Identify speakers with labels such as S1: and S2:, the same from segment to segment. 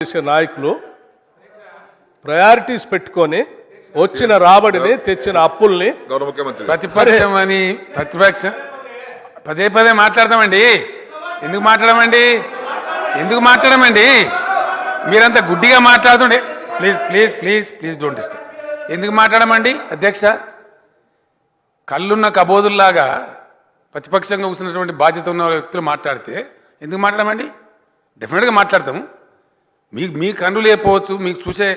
S1: చేసే నాయకులు ప్రయారిటీస్ పెట్టుకొని వచ్చిన రాబడిని తెచ్చిన అప్పుల్ని
S2: ప్రతిపక్షం అని ప్రతిపక్షం పదే పదే మాట్లాడతామండి. ఎందుకు మాట్లాడమండి మీరంతా గుడ్డిగా మాట్లాడుతుండే. Please please please please don't disturb. ఎందుకు మాట్లాడమండి అధ్యక్ష? కళ్ళున్న కబోదుల్లాగా ప్రతిపక్షంగా కూర్చున్నటువంటి బాధ్యత ఉన్న వ్యక్తులు మాట్లాడితే ఎందుకు మాట్లాడమండి? డెఫినెట్గా మాట్లాడతాము. మీ కన్ను లేకపోవచ్చు, మీకు చూసే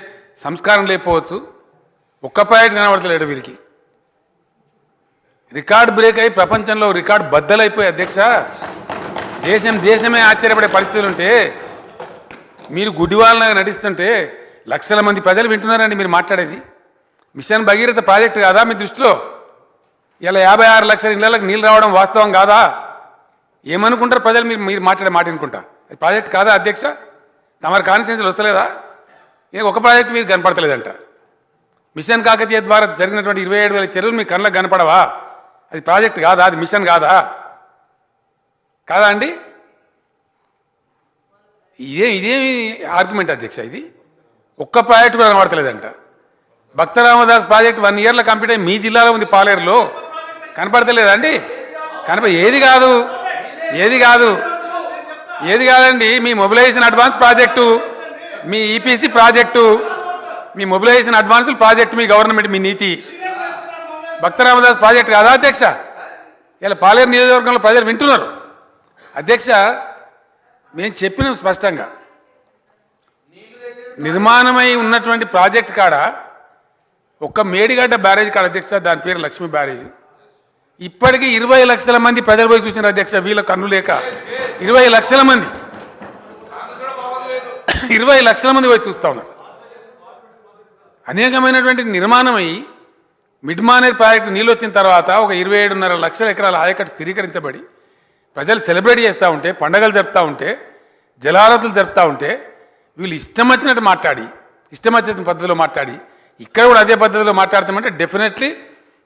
S2: సంస్కారం లేకపోవచ్చు, ఒక్క పాయింట్ కనబడతలేడు వీరికి. రికార్డ్ బ్రేక్ అయి ప్రపంచంలో రికార్డు బద్దలైపోయి అధ్యక్ష దేశమే ఆశ్చర్యపడే పరిస్థితులు ఉంటే మీరు గుడ్డివాళ్ళగా నటిస్తుంటే లక్షల మంది ప్రజలు వింటున్నారండి మీరు మాట్లాడేది. మిషన్ భగీరథ ప్రాజెక్టు కాదా మీ దృష్టిలో? ఇలా 56 లక్షల ఇళ్లకు నీళ్ళు రావడం వాస్తవం కాదా? ఏమనుకుంటారు ప్రజలు మీరు మాట్లాడే మాట అనుకుంటా? అది ప్రాజెక్ట్ కాదా అధ్యక్ష? తమరి కాన్స్టిట్యూన్సీలు వస్తలేదా? ఒక ప్రాజెక్టు మీకు కనపడతలేదంట. మిషన్ కాకతీయ ద్వారా జరిగినటువంటి 27,000 చెరువులు మీ కళ్ళకు కనపడవా? అది ప్రాజెక్ట్ కాదా? అది మిషన్ కాదా అండి? ఇదేమి ఆర్గ్యుమెంట్ అధ్యక్ష? ఇది ఒక్క ప్రాజెక్టు కూడా కనపడతలేదంట. భక్త రామదాస్ ప్రాజెక్ట్ 1 ఇయర్లో కంప్లీట్ అయ్యి మీ జిల్లాలో ఉంది, పాలేరులో. కనపడతలేదండి? ఏది కాదండి. మీ మొబిలైజేషన్ అడ్వాన్స్ ప్రాజెక్టు, మీ ఈపీసీ ప్రాజెక్టు, మీ మొబిలైజేషన్ అడ్వాన్సులు ప్రాజెక్టు, మీ గవర్నమెంట్, మీ నీతి భక్త రామదాస్ ప్రాజెక్ట్ కాదా అధ్యక్ష? ఇలా పాలేరు నియోజకవర్గంలో ప్రజలు వింటున్నారు అధ్యక్ష. మేము చెప్పినాం స్పష్టంగా, నిర్మాణమై ఉన్నటువంటి ప్రాజెక్ట్ కాడ ఒక్క మేడిగడ్డ బ్యారేజ్ కాడ అధ్యక్ష, దాని పేరు లక్ష్మీ బ్యారేజ్, ఇప్పటికీ 20 లక్షల మంది ప్రజలు పోయి చూసినారు అధ్యక్ష. వీళ్ళ కన్ను లేక 20 లక్షల మంది 20 లక్షల మంది పోయి చూస్తూ ఉన్నారు. అనేకమైనటువంటి నిర్మాణమై మిడ్ మానేర్ ప్రాజెక్టు నీళ్ళు వచ్చిన తర్వాత ఒక 27.5 లక్షల ఎకరాల ఆయకట్టు స్థిరీకరించబడి ప్రజలు సెలబ్రేట్ చేస్తూ ఉంటే, పండగలు జరుపుతూ ఉంటే, జలారతులు జరుపుతూ ఉంటే వీళ్ళు ఇష్టం వచ్చినట్టు మాట్లాడి, ఇష్టం వచ్చిన పద్ధతిలో మాట్లాడి, ఇక్కడ కూడా అదే పద్ధతిలో మాట్లాడతామంటే డెఫినెట్లీ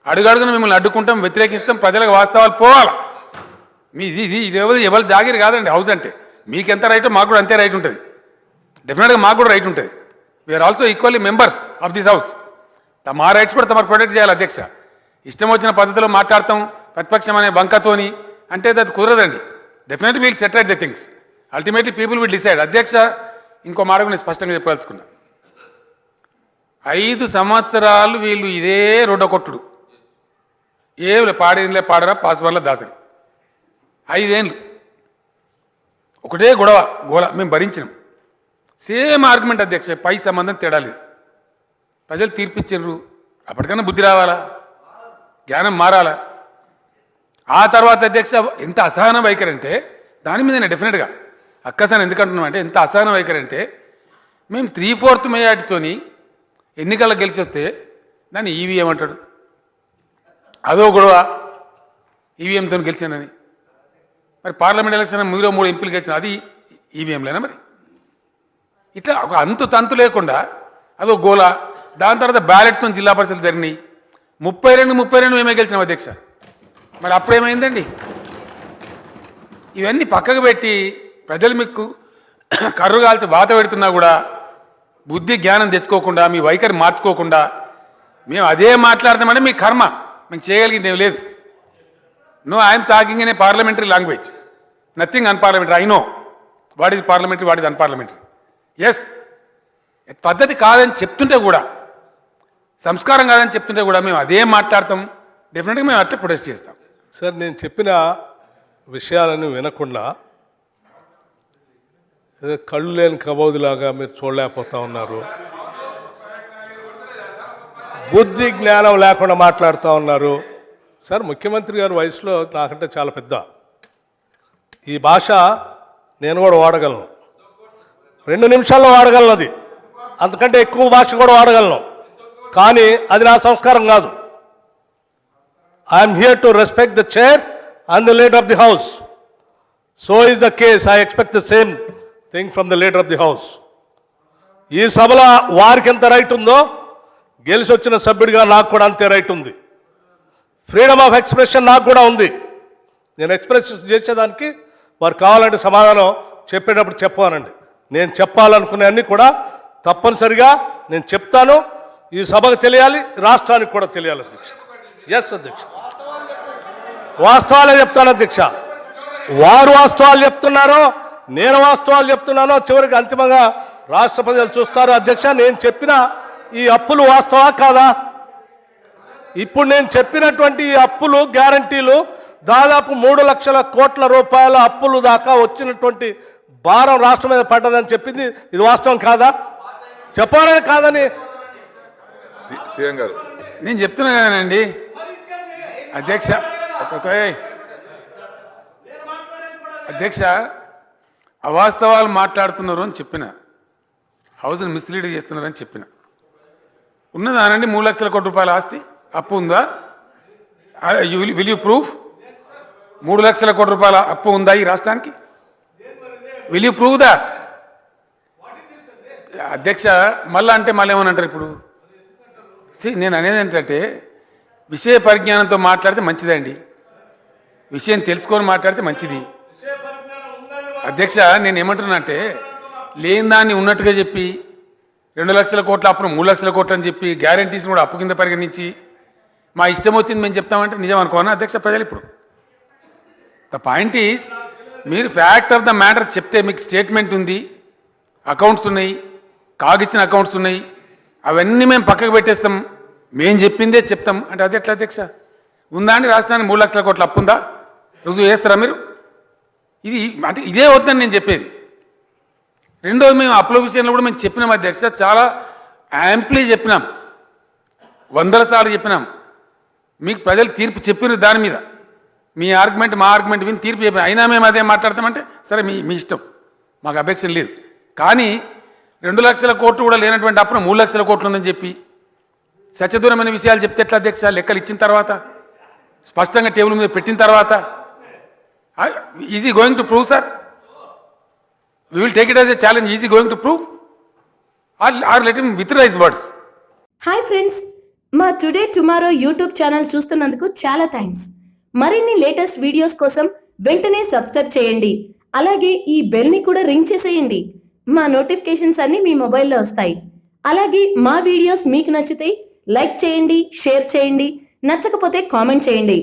S2: అడుగడుగున మిమ్మల్ని అడ్డుకుంటాం, వ్యతిరేకిస్తాం. ప్రజలకు వాస్తవాలు పోవాలి. ఇది ఎవరు జాగిరి కాదండి హౌస్ అంటే. మీకు ఎంత రైటో మాకు కూడా అంతే రైట్ ఉంటుంది. డెఫినెట్గా మాకు కూడా రైట్ ఉంటుంది. We are also equally members of this house. మా రైట్స్ కూడా తమకు ప్రొటెక్ట్ చేయాలి అధ్యక్ష. ఇష్టం వచ్చిన పద్ధతిలో మాట్లాడతాం ప్రతిపక్షం అనే బంకతోని అంటే అది కుదరదండి. Definitely wheel settle the things. Ultimately people will decide. అధ్యక్ష, ఇంకో మాట నేను స్పష్టంగా చెప్పదలుచుకున్నా. 5 సంవత్సరాలు వీళ్ళు ఇదే రొడ్డకొట్టుడు, పాడినలే పాడరా, పాస్వర్ల దాసరి. 5 ఏళ్ళు ఒకటే గోల మేము భరించినాం. సేమ్ ఆర్గ్యుమెంట్ అధ్యక్ష. పై సంబంధం తేడా లేదు. ప్రజలు తీర్పిచ్చారు. అప్పటికన్నా బుద్ధి రావాలా, జ్ఞానం మారాలా. ఆ తర్వాత అధ్యక్ష ఎంత అసహన వైఖరి అంటే దాని మీద నేను డెఫినెట్గా అక్కసారి ఎందుకంటున్నాం అంటే, ఎంత అసహన వైఖరి అంటే మేము 3/4 మెజార్టీతోని ఎన్నికల్లో గెలిచి వస్తే దాన్ని ఈవీఎం అంటాడు. అదో గొడవ, ఈవీఎంతో గెలిచానని. మరి పార్లమెంట్ ఎలక్షన్ 3 ఎంపీలు గెలిచిన అది ఈవీఎంలేనా? మరి ఇట్లా ఒక తంతు లేకుండా అదో గోల. దాని తర్వాత బ్యాలెట్తో జిల్లా పరిషత్లు జరిగినాయి. 32 మేమే గెలిచినాం అధ్యక్ష. మరి అప్పుడేమైందండి? ఇవన్నీ పక్కకు పెట్టి ప్రజలు మీకు కర్రు కాల్చి వాత పెడుతున్నా కూడా బుద్ధి జ్ఞానం తెచ్చుకోకుండా, మీ వైఖరి మార్చుకోకుండా మేము అదే మాట్లాడతామంటే మీ కర్మ. మేము చేయగలిగింది ఏం లేదు. No, I'm talking in a parliamentary language, nothing unparliamentary. I know what is parliamentary, what is unparliamentary. Yes, పద్ధతి కాదని చెప్తుంటే కూడా, సంస్కారం కాదని చెప్తుంటే కూడా మేము అదే మాట్లాడతాం. డెఫినెట్గా మేము అట్లా ప్రొటెస్ట్ చేస్తాం.
S1: సార్, నేను చెప్పిన విషయాలను వినకుండా కళ్ళు లేని కబోదులాగా మీరు చూడలేకపోతా ఉన్నారు. బుద్ధి జ్ఞానం లేకుండా మాట్లాడుతూ ఉన్నారు. సార్, ముఖ్యమంత్రి గారి వయసులో నాకంటే చాలా పెద్ద. ఈ భాష నేను కూడా వాడగలను, 2 నిమిషాల్లో వాడగలను. అది అంతకంటే ఎక్కువ భాష కూడా వాడగలను. కానీ అది నా సంస్కారం కాదు. I'm here to respect the chair and the leader of the house. So is the case. I expect the same thing from the leader of the house. ఈ సభలో వారికి ఎంత రైట్ ఉందో గెలిచి వచ్చిన సభ్యుడిగా నాకు కూడా అంతే రైట్ ఉంది. ఫ్రీడమ్ ఆఫ్ ఎక్స్ప్రెషన్ నాకు కూడా ఉంది. నేను ఎక్స్ప్రెస్ చేసేదానికి వారు కావాలంటే సమాధానం చెప్పేటప్పుడు చెప్పానండి. నేను చెప్పాలనుకునే అన్ని కూడా తప్పనిసరిగా నేను చెప్తాను. ఈ సభకు తెలియాలి, రాష్ట్రానికి కూడా తెలియాలి అధ్యక్ష. ఎస్ అధ్యక్ష, వాస్తవాలే చెప్తాను అధ్యక్ష. వారు వాస్తవాలు చెప్తున్నారో నేను వాస్తవాలు చెప్తున్నానో చివరికి అంతిమంగా రాష్ట్ర ప్రజలు చూస్తారు అధ్యక్ష. నేను చెప్పిన ఈ అప్పులు వాస్తవా కాదా? ఇప్పుడు నేను చెప్పినటువంటి ఈ అప్పులు గ్యారంటీలు దాదాపు 3 లక్షల కోట్ల రూపాయల అప్పులు దాకా వచ్చినటువంటి భారం రాష్ట్రం మీద పడ్డదని చెప్పింది. ఇది వాస్తవం కాదా? చెప్పాలని కాదని
S3: సీఎం గారు
S2: నేను చెప్తున్నానండి అధ్యక్ష. అధ్యక్ష, అవాస్తవాలు మాట్లాడుతున్నారు అని చెప్పిన, హౌస్ని మిస్లీడ్ చేస్తున్నారని చెప్పిన. ఉన్నదానండి 3 లక్షల కోట్ల రూపాయల ఆస్తి అప్పు ఉందా? Will you proof? 3 లక్షల కోట్ల రూపాయల అప్పు ఉందా ఈ రాష్ట్రానికి? Will you prove that? అధ్యక్ష, మళ్ళా అంటే మళ్ళీ ఏమనంటారు ఇప్పుడు? నేను అనేది ఏంటంటే విషయ పరిజ్ఞానంతో మాట్లాడితే మంచిదండి, విషయం తెలుసుకొని మాట్లాడితే మంచిది. అధ్యక్ష, నేను ఏమంటున్నా అంటే లేని దాన్ని ఉన్నట్టుగా చెప్పి 2 లక్షల కోట్ల అప్పుడు 3 లక్షల కోట్లు అని చెప్పి గ్యారంటీస్ కూడా అప్పు కింద పరిగణించి మా ఇష్టం వచ్చింది మేము చెప్తామంటే నిజం అనుకోనా అధ్యక్ష? ప్రజలు ఇప్పుడు ద పాయింట్ ఈస్, మీరు ఫ్యాక్ట్ ఆఫ్ ద మ్యాటర్ చెప్తే మీకు స్టేట్మెంట్ ఉంది, అకౌంట్స్ ఉన్నాయి, కాగిచ్చిన అకౌంట్స్ ఉన్నాయి, అవన్నీ మేము పక్కకు పెట్టేస్తాం, మేము చెప్పిందే చెప్తాం అంటే అది ఎట్లా అధ్యక్ష? ఉందా అండి రాష్ట్రానికి 3 లక్షల కోట్ల అప్పు ఉందా? రుజువు చేస్తారా మీరు? ఇది అంటే ఇదే వద్దని నేను చెప్పేది. రెండోది, మేము అప్పుల విషయంలో కూడా మేము చెప్పినాం అధ్యక్ష, చాలా యాంప్లీ చెప్పినాం, 100 సార్లు చెప్పినాం. మీకు ప్రజలు తీర్పు చెప్పిన దాని మీద మీ ఆర్గ్యుమెంట్ మా ఆర్గ్యుమెంట్ విని తీర్పు చెప్పిన, అయినా మేము అదే మాట్లాడతామంటే సరే మీ ఇష్టం, మాకు అబ్జెక్షన్ లేదు. కానీ 2 లక్షల కోట్లు కూడా లేనటువంటి అప్పుడు 3 లక్షల కోట్లు ఉందని చెప్పి సత్యదూరమైన విషయాలు చెప్తే ఎట్లా అధ్యక్ష? లెక్కలు ఇచ్చిన తర్వాత స్పష్టంగా టేబుల్ మీద పెట్టిన తర్వాత is he going to prove sir? We will take it as a challenge. Is he going to prove or let him withdraw his words.
S4: Hi friends, మా టుడే టుమారో యూట్యూబ్ ఛానల్ చూస్తున్నందుకు చాలా థ్యాంక్స్. మరిన్ని లేటెస్ట్ వీడియోస్ కోసం వెంటనే subscribe చేయండి. అలాగే ఈ bell ని కూడా రింగ్ చేసేయండి. మా నోటిఫికేషన్స్ అన్ని మీ మొబైల్లో వస్తాయి. అలాగే మా వీడియోస్ మీకు నచ్చితే లైక్ చేయండి, షేర్ చేయండి, నచ్చకపోతే కామెంట్ చేయండి.